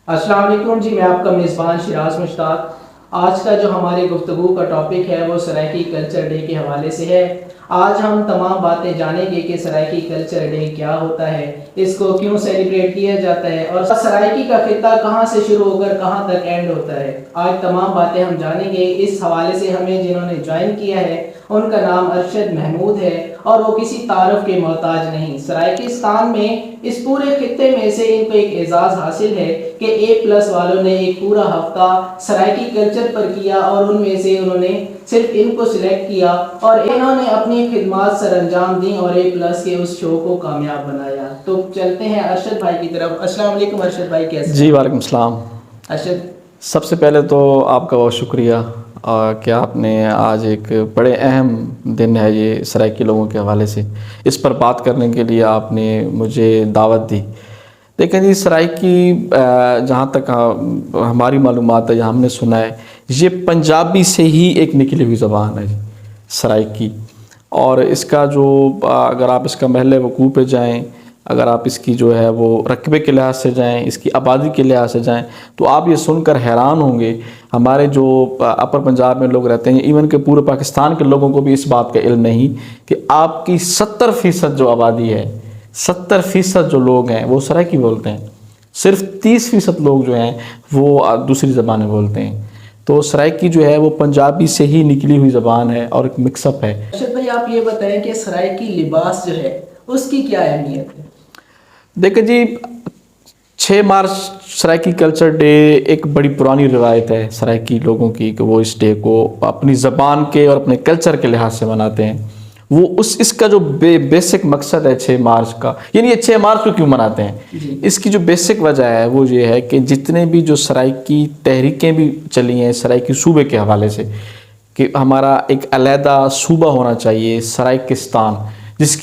السلام علیکم جی، میں آپ کا میزبان شراز مشتاق۔ آج کا جو ہماری گفتگو کا ٹاپک ہے وہ سرائکی کلچر ڈے کے حوالے سے ہے۔ آج ہم تمام باتیں جانیں گے کہ سرائکی کلچر ڈے کیا ہوتا ہے، اس کو کیوں سیلیبریٹ کیا جاتا ہے، اور سرائکی کا خطہ کہاں سے شروع ہو کر کہاں تک اینڈ ہوتا ہے۔ آج تمام باتیں ہم جانیں گے۔ اس حوالے سے ہمیں جنہوں نے جوائن کیا ہے ان کا نام ارشد محمود ہے، اور وہ کسی تعارف کے محتاج نہیں۔ سرائکستان میں اس پورے خطے میں سے ان کو ایک اعزاز حاصل ہے کہ A+ والوں نے ایک پورا ہفتہ سرائکی کلچر پر کیا، اور ان میں سے انہوں نے صرف ان کو سلیکٹ کیا اور انہوں نے اپنی خدمات سر انجام دیں اور A+ کے اس شو کو کامیاب بنایا۔ تو چلتے ہیں ارشد بھائی کی طرف۔ السلام علیکم ارشد بھائی، کیسے؟ جی وعلیکم السلام۔ ارشد، سب سے پہلے تو آپ کا بہت شکریہ کہ آپ نے آج ایک بڑے اہم دن ہے یہ سرائکی لوگوں کے حوالے سے، اس پر بات کرنے کے لیے آپ نے مجھے دعوت دی۔ دیکھیں جی، سرائکی جہاں تک ہماری معلومات ہے، جہاں ہم نے سنا ہے، یہ پنجابی سے ہی ایک نکلی ہوئی زبان ہے سرائکی۔ اور اس کا جو اگر آپ اس کا محل وقوع پہ جائیں، اگر آپ اس کی جو ہے وہ رقبے کے لحاظ سے جائیں، اس کی آبادی کے لحاظ سے جائیں، تو آپ یہ سن کر حیران ہوں گے۔ ہمارے جو اپر پنجاب میں لوگ رہتے ہیں، ایون کہ پورے پاکستان کے لوگوں کو بھی اس بات کا علم نہیں کہ آپ کی 70% جو آبادی ہے، 70% جو لوگ ہیں وہ سرائکی بولتے ہیں، صرف 30% لوگ جو ہیں وہ دوسری زبانیں بولتے ہیں۔ تو سرائکی جو ہے وہ پنجابی سے ہی نکلی ہوئی زبان ہے اور ایک مکس اپ ہے۔ ارشد بھائی، آپ یہ بتائیں کہ سرائکی لباس جو ہے اس کی کیا اہمیت ہے؟ دیکھیں جی، 6 مارچ سرائکی کلچر ڈے ایک بڑی پرانی روایت ہے سرائکی لوگوں کی کہ وہ اس ڈے کو اپنی زبان کے اور اپنے کلچر کے لحاظ سے مناتے ہیں۔ وہ اس کا جو بیسک مقصد ہے 6 مارچ کا، یعنی یہ 6 مارچ کو کیوں مناتے ہیں، اس کی جو بیسک وجہ ہے وہ یہ ہے کہ جتنے بھی جو سرائکی تحریکیں بھی چلی ہیں سرائکی صوبے کے حوالے سے، کہ ہمارا ایک علیحدہ صوبہ ہونا چاہیے سرائکستان، جس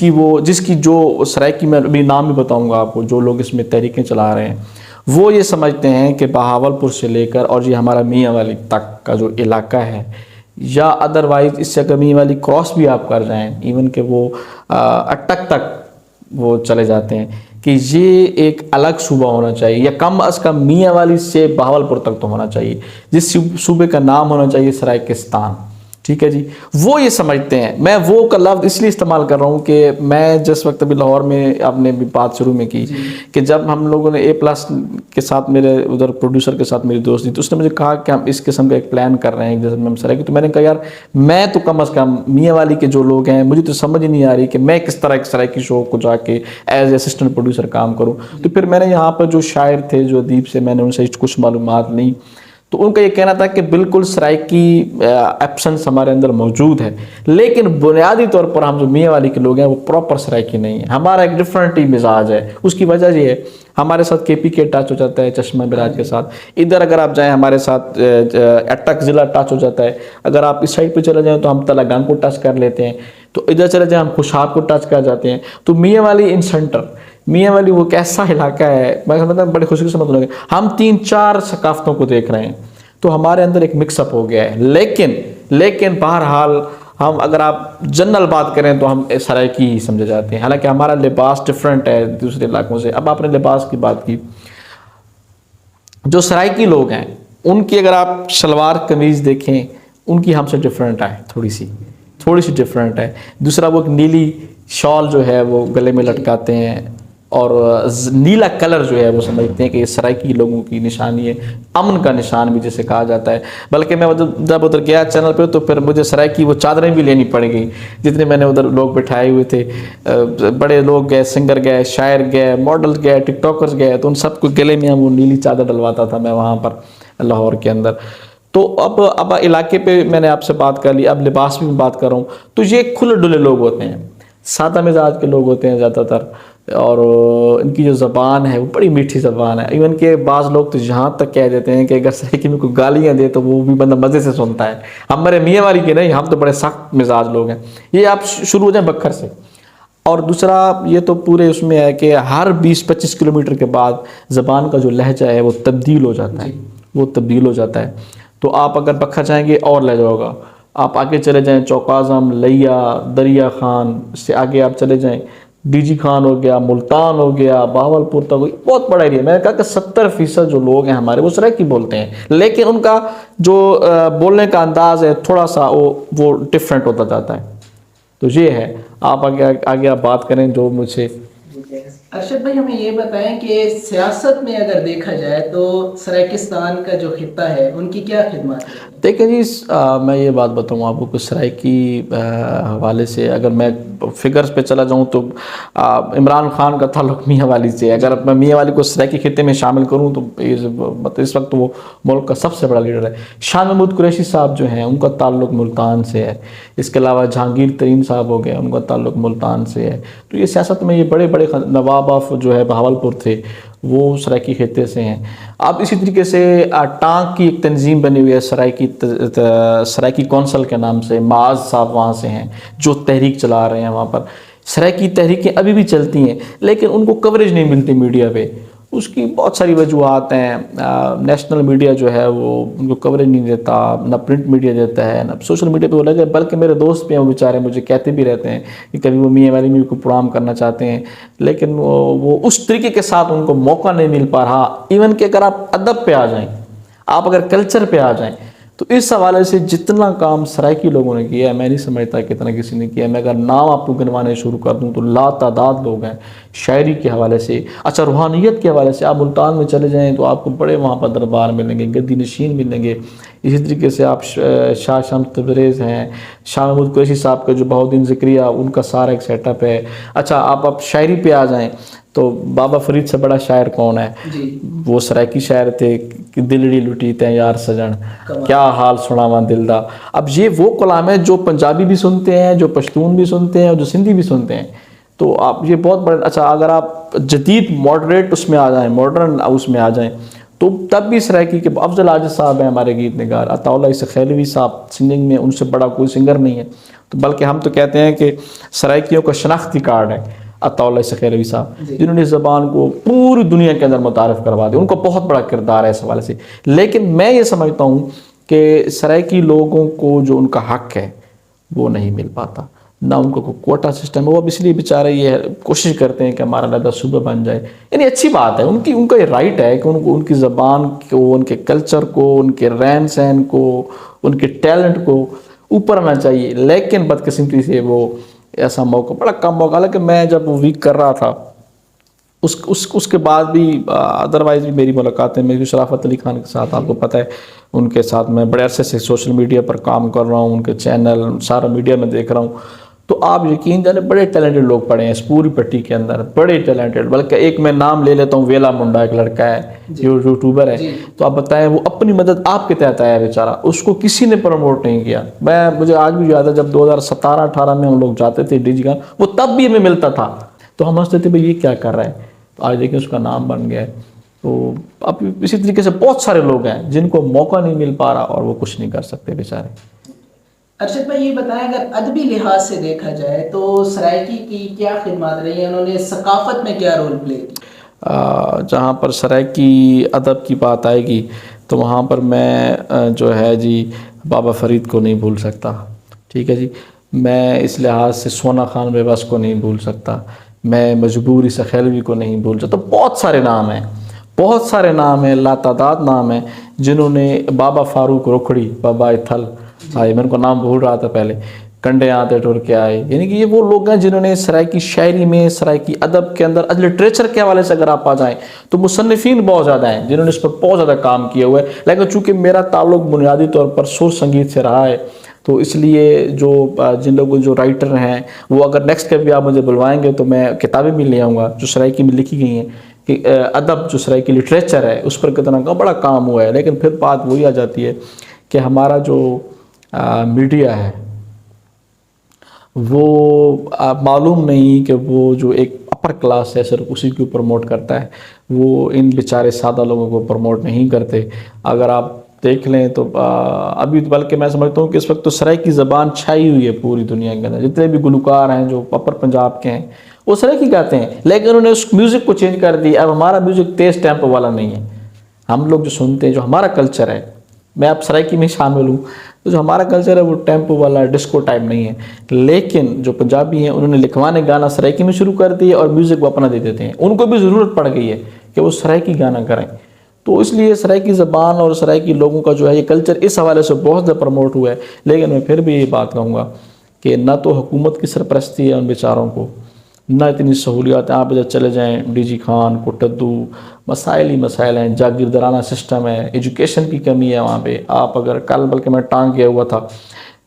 کی جو سرائکی، میں ابھی نام بھی بتاؤں گا آپ کو، جو لوگ اس میں تحریکیں چلا رہے ہیں وہ یہ سمجھتے ہیں کہ بہاولپور سے لے کر اور یہ ہمارا میاں والی تک کا جو علاقہ ہے، یا ادروائز اس سے اگر میاں والی کراس بھی آپ کر جائیں، ایون کہ وہ اٹک تک وہ چلے جاتے ہیں، کہ یہ ایک الگ صوبہ ہونا چاہیے، یا کم از کم میاں والی سے بہاولپور تک تو ہونا چاہیے، جس صوبے کا نام ہونا چاہیے سرائکستان۔ ٹھیک ہے جی، وہ یہ سمجھتے ہیں۔ میں وہ کا لفظ اس لیے استعمال کر رہا ہوں کہ میں جس وقت ابھی لاہور میں، آپ نے بھی بات شروع میں کی کہ جب ہم لوگوں نے A+ کے ساتھ، میرے ادھر پروڈیوسر کے ساتھ میری دوست تھی، تو اس نے مجھے کہا کہ ہم اس قسم کا ایک پلان کر رہے ہیں جیسے میں سرائکی، تو میں نے کہا یار میں تو کم از کم میاں والی کے جو لوگ ہیں، مجھے تو سمجھ ہی نہیں آ رہی کہ میں کس طرح ایک سرائکی شو کو جا کے ایز اے اسسٹنٹ پروڈیوسر کام کروں۔ تو پھر میں نے یہاں پر جو شاعر تھے، جو ادیب سے میں نے ان سے کچھ معلومات لی، تو ان کا یہ کہنا تھا کہ بالکل سرائکی ایبسنس ہمارے اندر موجود ہے، لیکن بنیادی طور پر ہم جو میاں والی کے لوگ ہیں وہ پراپر سرائکی نہیں ہیں، ہمارا ایک ڈفرینٹ ہی مزاج ہے۔ اس کی وجہ یہ ہے ہمارے ساتھ KPK ٹچ ہو جاتا ہے، چشمہ براج کے ساتھ، ادھر اگر آپ جائیں ہمارے ساتھ اٹک ضلع ٹچ ہو جاتا ہے، اگر آپ اس سائڈ پہ چلے جائیں تو ہم تلنگانہ کو ٹچ کر لیتے ہیں، تو ادھر چلے جائیں ہم خوشاب کو ٹچ کر جاتے ہیں۔ تو میاں والی ان سینٹر، میاں والی وہ کیسا علاقہ ہے، میں سمجھتا ہوں بڑی خوشی سے سمجھ لوں گے، ہم 3-4 ثقافتوں کو دیکھ رہے ہیں، تو ہمارے اندر ایک مکس اپ ہو گیا ہے۔ لیکن بہرحال ہم اگر آپ جنرل بات کریں تو ہم سرائکی ہی سمجھے جاتے ہیں، حالانکہ ہمارا لباس ڈفرینٹ ہے دوسرے علاقوں سے۔ اب آپ نے لباس کی بات کی، جو سرائکی لوگ ہیں ان کی اگر آپ شلوار قمیض دیکھیں، ان کی ہم سے ڈفرینٹ ہے، تھوڑی سی ڈفرینٹ ہے۔ دوسرا وہ ایک نیلی شال جو ہے وہ گلے میں لٹکاتے ہیں، اور نیلا کلر جو ہے وہ سمجھتے ہیں کہ یہ سرائکی لوگوں کی نشانی ہے، امن کا نشان بھی جسے کہا جاتا ہے۔ بلکہ میں جب ادھر گیا چینل پہ تو پھر مجھے سرائکی وہ چادریں بھی لینی پڑ گئی، جتنے میں نے ادھر لوگ بٹھائے ہوئے تھے، بڑے لوگ گئے، سنگر گئے، شاعر گئے، ماڈل گئے، ٹک ٹاکرز گئے، تو ان سب کو گلے میں وہ نیلی چادر ڈلواتا تھا میں وہاں پر لاہور کے اندر۔ تو اب علاقے پہ میں نے آپ سے بات کر لی، اب لباس بھی میں بات کر رہا ہوں، تو یہ کھلے ڈلے لوگ ہوتے ہیں، سادہ مزاج کے لوگ ہوتے ہیں زیادہ تر، اور ان کی جو زبان ہے وہ بڑی میٹھی زبان ہے۔ ایون کہ بعض لوگ تو یہاں تک کہہ دیتے ہیں کہ اگر سرائکی میں کوئی گالیاں دے تو وہ بھی بندہ مزے سے سنتا ہے۔ ہمارے میاں والی کے نہیں، ہم تو بڑے سخت مزاج لوگ ہیں۔ یہ آپ شروع ہو جائیں بکھر سے، اور دوسرا یہ تو پورے اس میں ہے کہ ہر 20-25 کلومیٹر کے بعد زبان کا جو لہجہ ہے وہ تبدیل ہو جاتا ہے، تو آپ اگر بکھر جائیں گے اور لہجہ ہوگا، آپ آگے چلے جائیں چوک اعظم، لیا، دریا خان، اس سے آگے آپ چلے جائیں ڈی جی خان ہو گیا، ملتان ہو گیا، بہاولپور تک ہو گیا، بہت بڑا ایریا. میں نے کہا کہ 70% جو لوگ ہیں ہمارے وہ سرائکی بولتے ہیں، لیکن ان کا جو بولنے کا انداز ہے تھوڑا سا وہ ڈفرینٹ ہوتا جاتا ہے. تو یہ ہے. آپ آگے آپ بات کریں جو مجھے. ارشد بھائی ہمیں یہ بتائیں کہ سیاست میں اگر دیکھا جائے تو سرائیکستان کا جو خطہ ہے ان کی کیا خدمات ہیں؟ دیکھیں جی، میں یہ بات بتاؤں آپ کو کہ سرائکی حوالے سے اگر میں فگرز پہ چلا جاؤں تو عمران خان کا تعلق میاں والی سے. اگر میں میاں والی کو سرائکی خطے میں شامل کروں تو اس وقت وہ ملک کا سب سے بڑا لیڈر ہے. شاہ محمود قریشی صاحب جو ہیں ان کا تعلق ملتان سے ہے. اس کے علاوہ جہانگیر ترین صاحب ہو گئے، ان کا تعلق ملتان سے ہے. تو یہ سیاست میں یہ بڑے بڑے نواب آف جو ہے بہاولپور تھے وہ سرائکی خطے سے ہیں. اب اسی طریقے سے ٹانک کی ایک تنظیم بنی ہوئی ہے سرائکی کونسل کے نام سے. معاذ صاحب وہاں سے ہیں جو تحریک چلا رہے ہیں وہاں پر. سرائکی تحریکیں ابھی بھی چلتی ہیں لیکن ان کو کوریج نہیں ملتی میڈیا پہ. اس کی بہت ساری وجوہات ہیں. نیشنل میڈیا جو ہے وہ ان کو کوریج نہیں دیتا، نہ پرنٹ میڈیا دیتا ہے، نہ سوشل میڈیا پہ وہ لگے. بلکہ میرے دوست بھی ہیں وہ بیچارے مجھے کہتے بھی رہتے ہیں کہ کبھی وہ میاں والی کو پروگرام کرنا چاہتے ہیں لیکن وہ اس طریقے کے ساتھ ان کو موقع نہیں مل پا رہا. ایون کہ اگر آپ ادب پہ آ جائیں، آپ اگر کلچر پہ آ جائیں تو اس حوالے سے جتنا کام سرائکی لوگوں نے کیا ہے میں نہیں سمجھتا کہ اتنا کسی نے کیا ہے. میں اگر نام آپ کو گنوانے شروع کر دوں تو لا تعداد لوگ ہیں. شاعری کے حوالے سے، اچھا روحانیت کے حوالے سے آپ ملتان میں چلے جائیں تو آپ کو بڑے وہاں پر دربار ملیں گے، گدی نشین ملیں گے. اسی طریقے سے آپ شاہ شمس تبریز ہیں، شاہ محمود قریشی صاحب کا جو بہاؤالدین ذکریہ ان کا سارا ایک سیٹ اپ ہے. اچھا آپ شاعری پہ آ جائیں تو بابا فرید سے بڑا شاعر کون ہے؟ وہ سرائکی شاعر تھے کہ دلڑی لٹی تے یار سجن کیا حال سناواں دل دا. اب یہ وہ کلام ہے جو پنجابی بھی سنتے ہیں، جو پشتون بھی سنتے ہیں اور جو سندھی بھی سنتے ہیں. تو آپ یہ بہت بڑے. اچھا اگر آپ جدید ماڈریٹ اس میں آ جائیں، ماڈرن اس میں آ جائیں تو تب بھی سرائکی کے افضل عاجز صاحب ہیں ہمارے گیت نگار. عطا اللہ خیلوی صاحب سنگنگ میں ان سے بڑا کوئی سنگر نہیں ہے. تو بلکہ ہم تو کہتے ہیں کہ سرائکیوں کا شناختی کارڈ ہے عطا اللہ خیلوی صاحب، جنہوں نے زبان کو پوری دنیا کے اندر متعارف کروا دیا. ان کا بہت بڑا کردار ہے اس حوالے سے. لیکن میں یہ سمجھتا ہوں کہ سرائکی لوگوں کو جو ان کا حق ہے وہ نہیں مل پاتا، نہ ان کو کوئی کوٹا سسٹم ہے. وہ اب اس لیے بیچارے یہ کوشش کرتے ہیں کہ ہمارا علیحدہ صوبہ بن جائے. یعنی اچھی بات ہے، ان کا یہ رائٹ ہے کہ ان کی زبان کو، ان کے کلچر کو، ان کے رہن سہن کو، ان کے ٹیلنٹ کو اوپر آنا چاہیے. لیکن بدقسمتی سے وہ ایسا موقع بڑا کم موقع. حالانکہ میں جب وہ ویک کر رہا تھا اس کے بعد بھی ادروائز بھی میری ملاقاتیں میری شرافت علی خان کے ساتھ، آپ کو پتہ ہے ان کے ساتھ میں بڑے عرصے سے سوشل میڈیا پر کام کر رہا ہوں، ان کے چینل سارا میڈیا میں دیکھ رہا ہوں. تو آپ یقین جانے بڑے ٹیلنٹڈ لوگ پڑے ہیں اس پوری پٹی کے اندر، بڑے ٹیلنٹڈ. بلکہ ایک میں نام لے لیتا ہوں، ویلا منڈا ایک لڑکا ہے جو یوٹیوبر ہے. تو آپ بتائیں وہ اپنی مدد آپ کے تحت آیا بیچارہ، اس کو کسی نے پروموٹ نہیں کیا. مجھے آج بھی یاد ہے جب 2017-18 میں ہم لوگ جاتے تھے ڈی جی خان، وہ تب بھی ہمیں ملتا تھا تو ہم ہنستے تھے بھائی یہ کیا کر رہا ہے. تو آج دیکھیں اس کا نام بن گیا ہے. تو اب اسی طریقے سے بہت سارے لوگ ہیں جن کو موقع نہیں مل پا رہا اور وہ کچھ نہیں کر سکتے بیچارے. ارشد بھائی یہ بتائیں اگر ادبی لحاظ سے دیکھا جائے تو سرائکی کی کیا خدمات رہی ہیں، انہوں نے ثقافت میں کیا رول پلے کیا؟ جہاں پر سرائکی ادب کی بات آئے گی تو وہاں پر میں جو ہے جی بابا فرید کو نہیں بھول سکتا. ٹھیک ہے جی. میں اس لحاظ سے سونا خان بے بس کو نہیں بھول سکتا. میں مجبور عیسی خیلوی کو نہیں بھول سکتا. بہت سارے نام ہیں، بہت سارے نام ہیں، لاتعداد نام ہیں جنہوں نے. بابا فاروق روکھڑی، بابا تھل آئے، میں ان کو نام بھول رہا تھا پہلے، کنڈے آتے ٹور کے آئے. یعنی کہ یہ وہ لوگ ہیں جنہوں نے سرائکی شاعری میں، سرائکی ادب کے اندر، لٹریچر کے حوالے سے اگر آپ آ جائیں تو مصنفین بہت زیادہ ہیں جنہوں نے اس پر بہت زیادہ کام کیا ہوا ہے. لیکن چونکہ میرا تعلق بنیادی طور پر سر سنگیت سے رہا ہے تو اس لیے جن لوگوں جو رائٹر ہیں وہ اگر نیکسٹ کبھی آپ مجھے بلوائیں گے تو میں کتابیں بھی لے آؤں گا جو سرائکی میں لکھی گئی ہیں کہ ادب جو سرائکی لٹریچر ہے اس پر کتنا کا بڑا کام ہوا ہے. لیکن پھر بات وہی آ جاتی ہے کہ ہمارا جو میڈیا ہے وہ معلوم نہیں کہ وہ جو ایک اپر کلاس ہے صرف اسی کو پروموٹ کرتا ہے، وہ ان بیچارے سادہ لوگوں کو پروموٹ نہیں کرتے. اگر آپ دیکھ لیں تو ابھی بلکہ میں سمجھتا ہوں کہ اس وقت تو سرائکی زبان چھائی ہوئی ہے پوری دنیا کے اندر. جتنے بھی گلوکار ہیں جو اپر پنجاب کے ہیں وہ سرائکی گاتے ہیں، لیکن انہوں نے اس میوزک کو چینج کر دی. اب ہمارا میوزک تیز ٹیمپو والا نہیں ہے. ہم لوگ جو سنتے ہیں، جو ہمارا کلچر ہے میں اب سرائکی میں شامل ہوں. تو جو ہمارا کلچر ہے وہ ٹیمپو والا ڈسکو ٹائپ نہیں ہے. لیکن جو پنجابی ہیں انہوں نے لکھوانے گانا سرائکی میں شروع کر دیے اور میوزک وہ اپنا دے دیتے ہیں. ان کو بھی ضرورت پڑ گئی ہے کہ وہ سرائکی گانا کریں. تو اس لیے سرائکی زبان اور سرائکی لوگوں کا جو ہے یہ کلچر اس حوالے سے بہت زیادہ پروموٹ ہوا ہے. لیکن میں پھر بھی یہ بات کہوں گا کہ نہ تو حکومت کی سرپرستی ہے ان بیچاروں کو، نہ اتنی سہولیات ہیں. آپ ادھر چلے جائیں ڈی جی خان، کوٹدو، مسائل ہی مسائل ہیں، جاگیردارانہ سسٹم ہے، ایجوکیشن کی کمی ہے وہاں پہ. آپ اگر کل بلکہ میں ٹانگ گیا ہوا تھا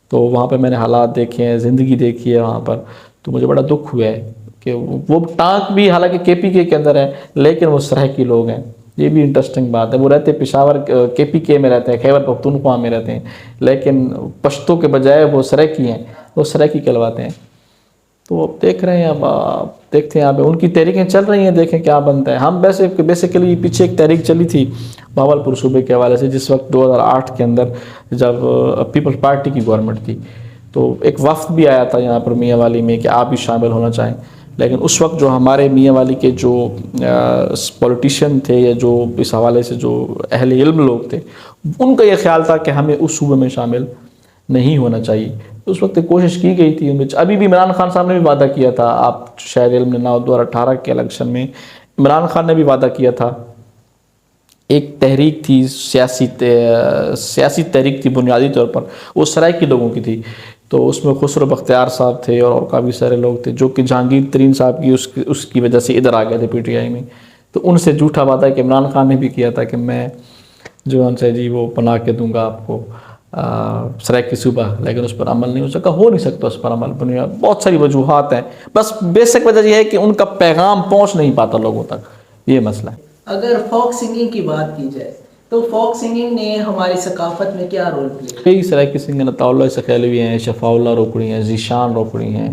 تو وہاں پہ میں نے حالات دیکھے ہیں، زندگی دیکھی ہے وہاں پر، تو مجھے بڑا دکھ ہوا ہے کہ وہ ٹانک بھی حالانکہ کے پی کے اندر ہے لیکن وہ سرائکی لوگ ہیں. یہ بھی انٹرسٹنگ بات ہے. وہ رہتے پشاور کے پی کے میں رہتے ہیں، خیبر پختونخوا میں رہتے ہیں، لیکن پشتو کے بجائے وہ سرائکی ہیں، وہ سرائکی کہلواتے ہیں. تو اب دیکھ رہے ہیں، اب دیکھتے ہیں یہاں پہ ان کی تحریکیں چل رہی ہیں، دیکھیں کیا بنتا ہے. ہم بیسیکلی پیچھے ایک تحریک چلی تھی بہاولپور صوبے کے حوالے سے، جس وقت 2008 کے اندر جب پیپلز پارٹی کی گورنمنٹ تھی تو ایک وفد بھی آیا تھا یہاں پر میاں والی میں کہ آپ بھی شامل ہونا چاہیں. لیکن اس وقت جو ہمارے میاں والی کے جو پولیٹیشین تھے یا جو اس حوالے سے جو اہل علم لوگ تھے، ان کا یہ خیال تھا کہ ہمیں اس صوبے میں شامل نہیں ہونا چاہیے. اس وقت کوشش کی گئی تھی. ابھی بھی عمران خان صاحب نے بھی وعدہ کیا تھا، آپ شاید علم نے 2018 کے الیکشن میں عمران خان نے بھی وعدہ کیا تھا. ایک تحریک تھی، سیاسی تحریک تھی، بنیادی طور پر وہ سرائکی لوگوں کی تھی. تو اس میں خسرو بختیار صاحب تھے اور کافی سارے لوگ تھے جو کہ جہانگیر ترین صاحب کی اس کی وجہ سے ادھر آ گئے تھے پی ٹی آئی میں. تو ان سے جھوٹا وعدہ کہ عمران خان نے بھی کیا تھا کہ میں جو ان سے جی وہ بنا کے دوں گا آپ کو سرائکی صوبہ، لیکن اس پر عمل نہیں ہو سکا. ہو نہیں سکتا اس پر عمل، بہت ساری وجوہات ہیں. بس بیسک وجہ یہ ہے کہ ان کا پیغام پہنچ نہیں پاتا لوگوں تک، یہ مسئلہ ہے. اگر فوک سنگنگ کی بات کی جائے تو فوک سنگنگ نے ہماری ثقافت میں کیا رول پلے؟ کئی سرائکی سنگر عطاء اللہ سکھیلوی ہیں، شفاء اللہ روکڑی ہیں، ذیشان روکڑی ہیں،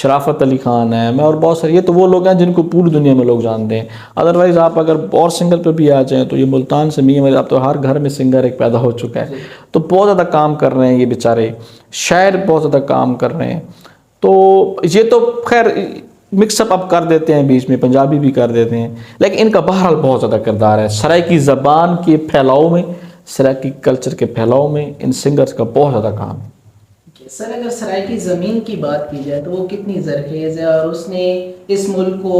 شرافت علی خان ہے، میں اور بہت سارے. یہ تو وہ لوگ ہیں جن کو پوری دنیا میں لوگ جانتے ہیں. ادروائز آپ اگر اور سنگر پہ بھی آ جائیں تو یہ ملتان سے میاں اب تو ہر گھر میں سنگر ایک پیدا ہو چکا ہے. تو بہت زیادہ کام کر رہے ہیں یہ بیچارے، شاعر بہت زیادہ کام کر رہے ہیں. تو یہ تو خیر مکس اپ کر دیتے ہیں بیچ میں، پنجابی بھی کر دیتے ہیں، لیکن ان کا بہرحال بہت زیادہ کردار ہے سرائکی زبان کے پھیلاؤ میں، سرائکی کلچر کے پھیلاؤ میں. ان سنگرز کا بہت زیادہ کام ہے. سر اگر سرائکی زمین کی بات کی جائے تو وہ کتنی زرخیز ہے اور اس نے اس ملک کو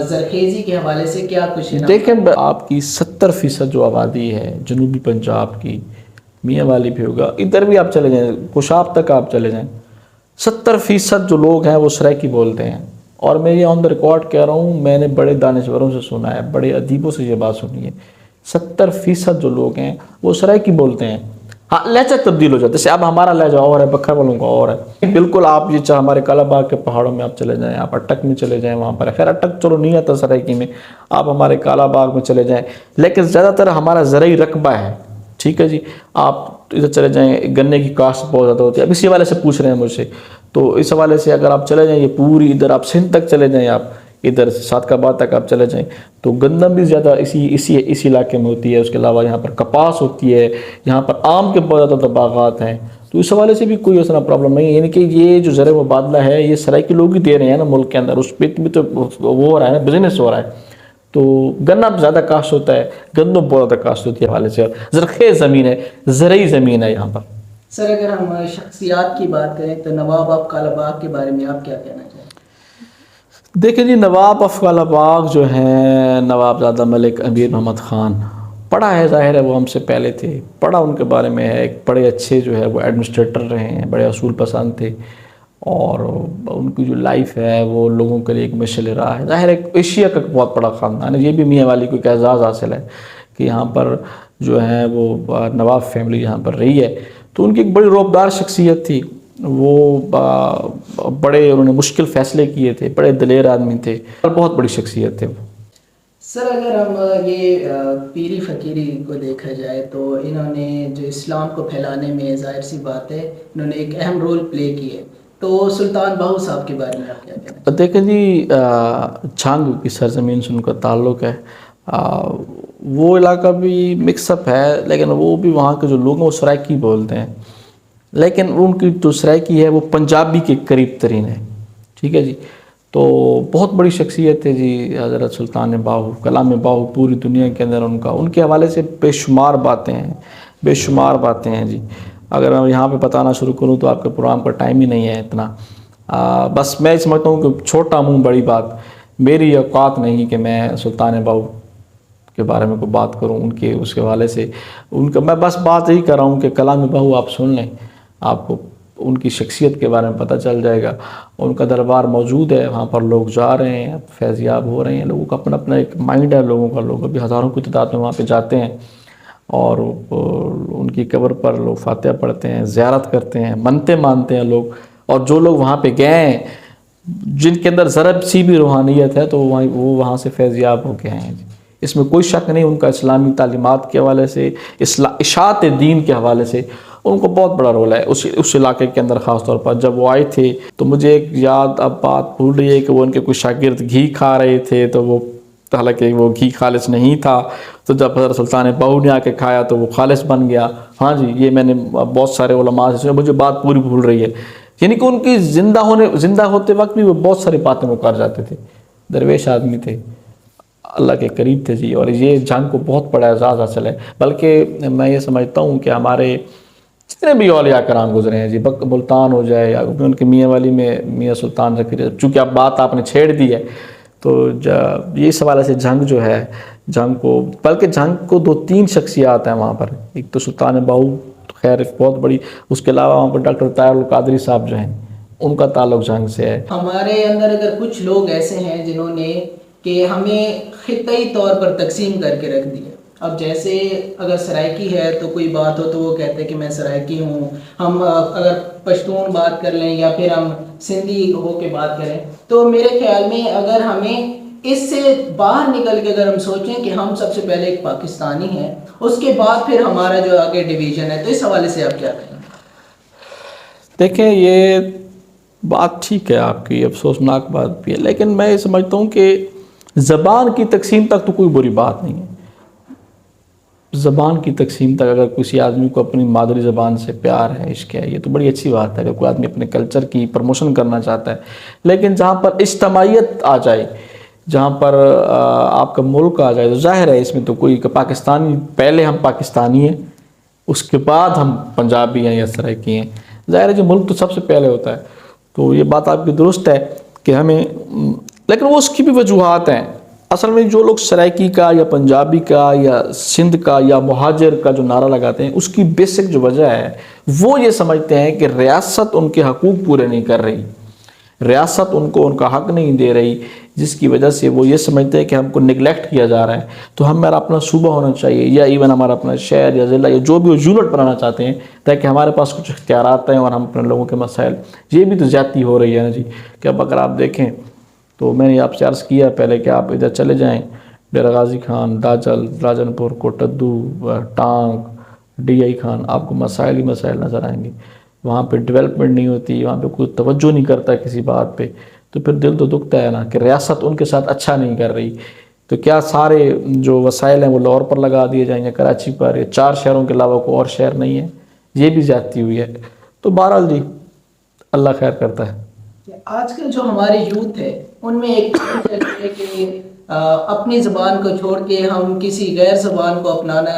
زرخیزی کے حوالے سے کیا کچھ ہے؟ دیکھیں آپ کی 70% جو آبادی ہے جنوبی پنجاب کی، میاں والی بھی ہوگا، ادھر بھی آپ چلے جائیں، کشاب تک آپ چلے جائیں، 70% جو لوگ ہیں وہ سرائکی بولتے ہیں. اور میں یہ آن دا ریکارڈ کہہ رہا ہوں، میں نے بڑے دانشوروں سے سنا ہے، بڑے ادیبوں سے یہ بات سنی ہے، 70% جو لوگ ہیں وہ سرائکی بولتے ہیں. ہاں لہجہ تبدیل ہو جاتا ہے، جیسے اب ہمارا لہجہ اور ہے، بکھر والوں کا اور ہے. بالکل آپ یہ چاہے ہمارے کالا باغ کے پہاڑوں میں آپ چلے جائیں، آپ اٹک میں چلے جائیں، وہاں پر خیر اٹک چلو نہیں آتا سرائکی میں، آپ ہمارے کالا باغ میں چلے جائیں. لیکن زیادہ تر ہمارا زرعی رقبہ ہے، ٹھیک ہے جی. آپ ادھر چلے جائیں، گنے کی کاشت بہت زیادہ ہوتی ہے. اب اسی حوالے سے پوچھ رہے ہیں مجھ سے، تو اس حوالے سے اگر آپ چلے جائیں یہ پوری ادھر آپ سندھ تک چلے جائیں، آپ ادھر صادق آباد تک آپ چلے جائیں تو گندم بھی زیادہ اسی علاقے میں ہوتی ہے. اس کے علاوہ یہاں پر کپاس ہوتی ہے، یہاں پر آم کے بہت زیادہ باغات ہیں. تو اس حوالے سے بھی کوئی ایسا پرابلم نہیں ہے. یعنی کہ یہ جو زرعی مبادلہ ہے یہ سرائکی لوگ ہی دے رہے ہیں نا ملک کے اندر، اس پہ بھی تو وہ ہو رہا ہے نا، بزنس ہو رہا ہے. تو گنا زیادہ کاشت ہوتا ہے، گندم بہت زیادہ کاشت ہوتی ہے حوالے سے. زرخیز زمین ہے، زرعی زمین ہے یہاں پر. سر اگر ہم شخصیات کی بات کریں تو نواب آف کالا باغ کے بارے میں آپ کیا کہنا چاہیں؟ دیکھیں جی، نواب آف کالا باغ جو ہیں نواب زادہ ملک امیر محمد خان، پڑھا ہے، ظاہر ہے وہ ہم سے پہلے تھے، پڑھا ان کے بارے میں ہے. ایک بڑے اچھے جو ہے وہ ایڈمنسٹریٹر رہے ہیں، بڑے اصول پسند تھے، اور ان کی جو لائف ہے وہ لوگوں کے لیے ایک مشعل راہ ہے. ظاہر ہے ایشیا کا بہت بڑا خاندان ہے. یہ بھی میاں والی کو ایک اعزاز حاصل ہے کہ یہاں پر جو ہے وہ نواب فیملی یہاں پر رہی ہے. تو ان کی ایک بڑی رعبدار شخصیت تھی. وہ بڑے انہوں نے مشکل فیصلے کیے تھے، بڑے دلیر آدمی تھے، اور بہت بڑی شخصیت تھے. سر اگر ہم یہ پیری فقیری کو دیکھا جائے تو انہوں نے جو اسلام کو پھیلانے میں ظاہر سی بات ہے انہوں نے ایک اہم رول پلے کیے. تو سلطان باہو صاحب کے بارے میں آپ کیا کہنا چاہیں؟ دیکھیں جی، جھانگ کی سرزمین سے ان کا تعلق ہے. وہ علاقہ بھی مکس اپ ہے، لیکن وہ بھی وہاں کے جو لوگ ہیں وہ سرائکی بولتے ہیں، لیکن ان کی جو سرائکی ہے وہ پنجابی کے قریب ترین ہے. ٹھیک ہے جی. تو بہت بڑی شخصیت ہے جی حضرت سلطان باہو، کلام باہو پوری دنیا کے اندر ان کے حوالے سے بے شمار باتیں ہیں بے شمار باتیں ہیں جی. اگر میں یہاں پہ بتانا شروع کروں تو آپ کے پروگرام کا ٹائم ہی نہیں ہے اتنا. بس میں سمجھتا ہوں کہ چھوٹا منہ بڑی بات. میری اوقات نہیں کہ میں سلطان بہو کے بارے میں کوئی بات کروں ان کے اس کے حوالے سے. ان کا میں بس بات یہی کر رہا ہوں کہ کلام بہو آپ سن لیں, آپ کو ان کی شخصیت کے بارے میں پتہ چل جائے گا. ان کا دربار موجود ہے, وہاں پر لوگ جا رہے ہیں, فیض یاب ہو رہے ہیں. لوگوں کا اپنا اپنا ایک مائنڈ ہے لوگوں کا, لوگ ابھی ہزاروں کی تعداد میں وہاں پہ جاتے ہیں اور ان کی قبر پر لوگ فاتحہ پڑھتے ہیں, زیارت کرتے ہیں, منتیں مانتے ہیں لوگ. اور جو لوگ وہاں پہ گئے ہیں جن کے اندر ذرا سی بھی روحانیت ہے تو وہ وہاں سے فیض یاب ہو کے آئے ہیں. اس میں کوئی شک نہیں. ان کا اسلامی تعلیمات کے حوالے سے, اشاعت دین کے حوالے سے ان کو بہت بڑا رول ہے اس علاقے کے اندر. خاص طور پر جب وہ آئے تھے تو مجھے ایک یاد اب بات بھول رہی ہے کہ وہ ان کے کچھ شاگرد گھی کھا رہے تھے, تو وہ حالانکہ وہ گھی خالص نہیں تھا, تو جب حضرت سلطان بہو نے آ کے کھایا تو وہ خالص بن گیا. ہاں جی, یہ میں نے بہت سارے علماء سے سنا, مجھے بات پوری بھول رہی ہے. یعنی کہ ان کی زندہ ہوتے وقت بھی وہ بہت ساری باتیں وہ کر جاتے تھے. درویش آدمی تھے, اللہ کے قریب تھے جی. اور یہ جنگ کو بہت بڑا اعزاز حاصل ہے. بلکہ میں یہ سمجھتا ہوں کہ ہمارے جتنے بھی اولیاء کرام گزرے ہیں جی, ملتان ہو جائے یا ان کے میاں والی میں میاں سلطان زکریا, چونکہ اب بات آپ نے چھیڑ دی ہے تو یہ سوال سے جنگ جو ہے, جنگ کو بلکہ جنگ کو 2-3 شخصیات ہیں وہاں پر. ایک تو سلطان بہو خیر ایک بہت بڑی, اس کے علاوہ وہاں پر ڈاکٹر طاہر القادری صاحب جو ہیں ان کا تعلق جنگ سے ہے. ہمارے اندر اگر کچھ لوگ ایسے ہیں جنہوں نے کہ ہمیں خطئی طور پر تقسیم کر کے رکھ دیا. اب جیسے اگر سرائکی ہے تو کوئی بات ہو تو وہ کہتے ہیں کہ میں سرائکی ہوں. ہم اگر پشتون بات کر لیں یا پھر ہم سندھی ہو کے بات کریں, تو میرے خیال میں اگر ہمیں اس سے باہر نکل کے اگر ہم سوچیں کہ ہم سب سے پہلے ایک پاکستانی ہیں, اس کے بعد پھر ہمارا جو آگے ڈویژن ہے, تو اس حوالے سے آپ کیا کہیں گے؟ دیکھیں یہ بات ٹھیک ہے آپ کی, افسوسناک بات بھی ہے, لیکن میں یہ سمجھتا ہوں کہ زبان کی تقسیم تک تو کوئی بری بات نہیں ہے. زبان کی تقسیم تک اگر کسی آدمی کو اپنی مادری زبان سے پیار ہے, عشق ہے, یہ تو بڑی اچھی بات ہے. اگر کوئی آدمی اپنے کلچر کی پروموشن کرنا چاہتا ہے, لیکن جہاں پر اجتماعیت آ جائے, جہاں پر آپ کا ملک آ جائے, تو ظاہر ہے اس میں تو کوئی پاکستانی, پہلے ہم پاکستانی ہیں, اس کے بعد ہم پنجابی ہیں یا سرائکی ہیں. ظاہر ہے جو ملک تو سب سے پہلے ہوتا ہے. تو یہ بات آپ کی درست ہے کہ ہمیں, لیکن وہ اس کی بھی وجوہات ہیں. اصل میں جو لوگ سرائکی کا یا پنجابی کا یا سندھ کا یا مہاجر کا جو نعرہ لگاتے ہیں, اس کی بیسک جو وجہ ہے وہ یہ سمجھتے ہیں کہ ریاست ان کے حقوق پورے نہیں کر رہی, ریاست ان کو ان کا حق نہیں دے رہی, جس کی وجہ سے وہ یہ سمجھتے ہیں کہ ہم کو نگلیکٹ کیا جا رہا ہے. تو ہمارا اپنا صوبہ ہونا چاہیے, یا ایون ہمارا اپنا شہر یا ضلع یا جو بھی وہ یونٹ بنانا چاہتے ہیں, تاکہ ہمارے پاس کچھ اختیارات ہیں اور ہم اپنے لوگوں کے مسائل. یہ بھی تو زیادتی ہو رہی ہے نا جی. کہ اب اگر آپ دیکھیں تو میں نے آپ سے عرض کیا پہلے کہ آپ ادھر چلے جائیں, ڈیرہ غازی خان, داجل, راجن پور, کوٹدو, ٹانگ, ڈی آئی خان, آپ کو مسائل ہی مسائل نظر آئیں گے. وہاں پہ ڈیولپمنٹ نہیں ہوتی, وہاں پہ کوئی توجہ نہیں کرتا کسی بات پہ. تو پھر دل تو دکھتا ہے نا کہ ریاست ان کے ساتھ اچھا نہیں کر رہی. تو کیا سارے جو وسائل ہیں وہ لاہور پر لگا دیے جائیں گے, کراچی پر, یا 4 شہروں کے علاوہ کوئی اور شہر نہیں ہے؟ یہ بھی زیادتی ہوئی ہے. تو بہرحال جی اللہ خیر کرتا ہے. آج کل جو ہمارے یوتھ ہے ان میں ایک ہے کہ اپنی زبان کو چھوڑ کے ہم کسی غیر زبان کو اپنانا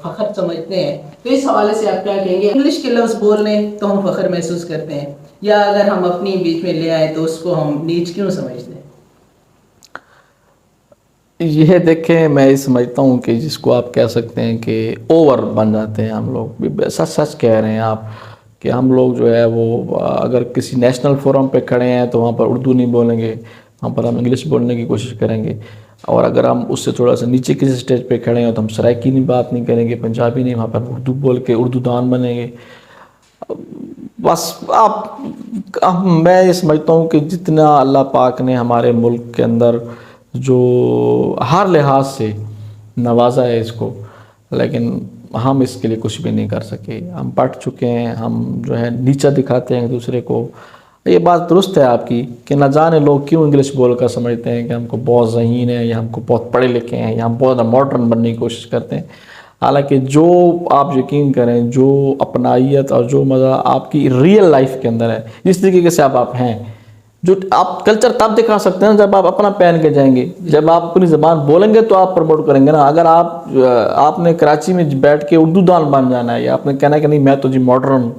فخر سمجھتے ہیں. تو اس حوالے سے آپ کیا کہیں گے؟ انگلش کے لفظ بول لیں تو ہم فخر محسوس کرتے ہیں, یا اگر ہم اپنی بیچ میں لے آئیں تو اس کو ہم نیچ کیوں سمجھتے ہیں؟ یہ دیکھیں, میں یہ سمجھتا ہوں کہ جس کو آپ کہہ سکتے ہیں کہ اوور بن جاتے ہیں ہم لوگ. سچ کہہ رہے ہیں آپ کہ ہم لوگ جو ہے وہ اگر کسی نیشنل فورم پہ کھڑے ہیں تو وہاں پر اردو نہیں بولیں گے, وہاں پر ہم انگلش بولنے کی کوشش کریں گے. اور اگر ہم اس سے تھوڑا سا نیچے کسی اسٹیج پہ کھڑے ہیں تو ہم سرائکی نہیں بات نہیں کریں گے, پنجابی نہیں, وہاں پر اردو بول کے اردو دان بنیں گے. بس میں یہ سمجھتا ہوں کہ جتنا اللہ پاک نے ہمارے ملک کے اندر جو ہر لحاظ سے نوازا ہے اس کو, لیکن ہم اس کے لیے کچھ بھی نہیں کر سکے. ہم پٹ چکے ہیں, ہم جو ہے نیچا دکھاتے ہیں ایک دوسرے کو. یہ بات درست ہے آپ کی کہ نہ جانے لوگ کیوں انگلش بول کر سمجھتے ہیں کہ ہم کو بہت ذہین ہے, یا ہم کو بہت پڑھے لکھے ہیں, یا ہم بہت ماڈرن بننے کی کوشش کرتے ہیں. حالانکہ جو آپ یقین کریں, جو اپنائیت اور جو مزہ آپ کی ریئل لائف کے اندر ہے, جس طریقے سے آپ ہیں, جو آپ کلچر تب دکھا سکتے ہیں جب آپ اپنا پہن کے جائیں گے, جب آپ اپنی زبان بولیں گے تو آپ پروموٹ کریں گے نا. اگر آپ نے کراچی میں بیٹھ کے اردو دان بن جانا ہے, یا آپ نے کہنا ہے کہ نہیں میں تو جی ماڈرن ہوں,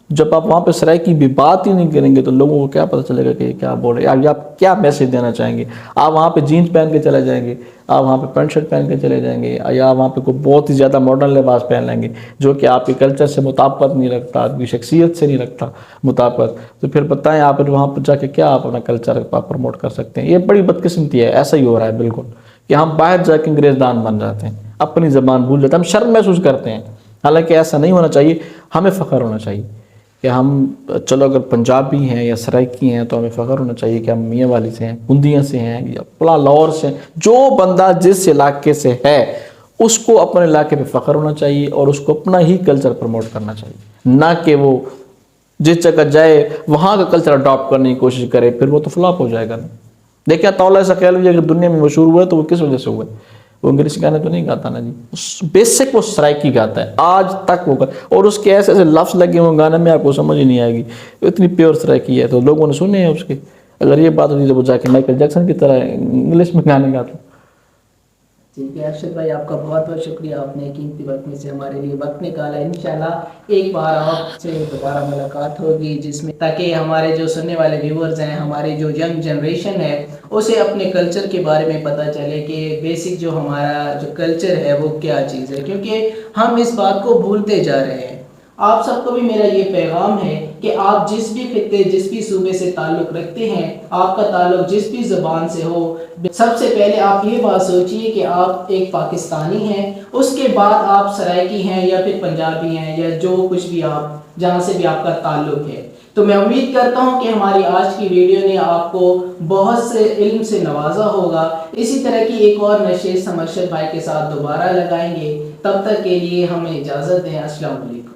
جب آپ وہاں پہ سرائکی بھی بات ہی نہیں کریں گے تو لوگوں کو کیا پتہ چلے گا کہ کیا بول رہے ہیں, یا آپ کیا میسج دینا چاہیں گے. آپ وہاں پہ جینس پہن کے چلے جائیں گے, آپ وہاں پہ پینٹ شرٹ پہن کے چلے جائیں گے, یا وہاں پہ کوئی بہت ہی زیادہ ماڈرن لباس پہن لیں گے جو کہ آپ کے کلچر سے مطابقت نہیں رکھتا, آپ کی شخصیت سے نہیں رکھتا مطابقت, تو پھر بتائیں آپ وہاں پہ جا کے کیا آپ اپنا کلچر پروموٹ کر سکتے ہیں. یہ بڑی بدقسمتی ہے. ایسا ہی ہو رہا ہے بالکل کہ ہم باہر جا کے انگریز دان بن جاتے ہیں, اپنی زبان بھول جاتے ہیں, ہم شرم محسوس کرتے ہیں. حالانکہ ایسا نہیں ہونا چاہیے. ہمیں فخر ہونا چاہیے کہ ہم چلو اگر پنجابی ہیں یا سرائکی ہیں تو ہمیں فخر ہونا چاہیے کہ ہم میاں والی سے ہیں, بندیاں سے ہیں, یا فلاں لاہور سے ہیں. جو بندہ جس علاقے سے ہے اس کو اپنے علاقے پہ فخر ہونا چاہیے اور اس کو اپنا ہی کلچر پروموٹ کرنا چاہیے, نہ کہ وہ جس جگہ جائے وہاں کا کلچر اڈاپٹ کرنے کی کوشش کرے, پھر وہ تو فلاپ ہو جائے گا نا. دیکھیں طاولہ سکیل بھی اگر دنیا میں مشہور ہوا ہے تو وہ کس وجہ سے ہوا ہے؟ وہ انگلش گانے تو نہیں گاتا نا جی, بیسک وہ سرائکی گاتا ہے آج تک وہ, اور اس کے ایسے ایسے لفظ لگے ہوئے گانے میں آپ کو سمجھ ہی نہیں آئے گی, اتنی پیور سرائکی ہے. تو لوگوں نے سنے ہیں اس کے. اگر یہ بات ہوتی تو وہ جا کے مائیکل جیکسن کی طرح انگلش میں گانے گاتا. ٹھیک ہے ارشد بھائی, آپ کا بہت بہت شکریہ, آپ نے قیمتی وقت میں سے ہمارے لیے وقت نکالا. انشاءاللہ ایک بار آپ سے دوبارہ ملاقات ہوگی جس میں تاکہ ہمارے جو سننے والے ویورز ہیں, ہمارے جو ینگ جنریشن ہے, اسے اپنے کلچر کے بارے میں پتہ چلے کہ بیسک جو ہمارا جو کلچر ہے وہ کیا چیز ہے, کیونکہ ہم اس بات کو بھولتے جا رہے ہیں. آپ سب کو بھی میرا یہ پیغام ہے کہ آپ جس بھی خطے جس بھی صوبے سے تعلق رکھتے ہیں, آپ کا تعلق جس بھی زبان سے ہو, سب سے پہلے آپ یہ بات سوچئے کہ آپ ایک پاکستانی ہیں, اس کے بعد آپ سرائکی ہیں یا پھر پنجابی ہیں یا جو کچھ بھی آپ جہاں سے بھی آپ کا تعلق ہے. تو میں امید کرتا ہوں کہ ہماری آج کی ویڈیو نے آپ کو بہت سے علم سے نوازا ہوگا. اسی طرح کی ایک اور نشست ہم ارشد بھائی کے ساتھ دوبارہ لگائیں گے. تب تک کے لیے ہمیں اجازت دیں. السلام علیکم.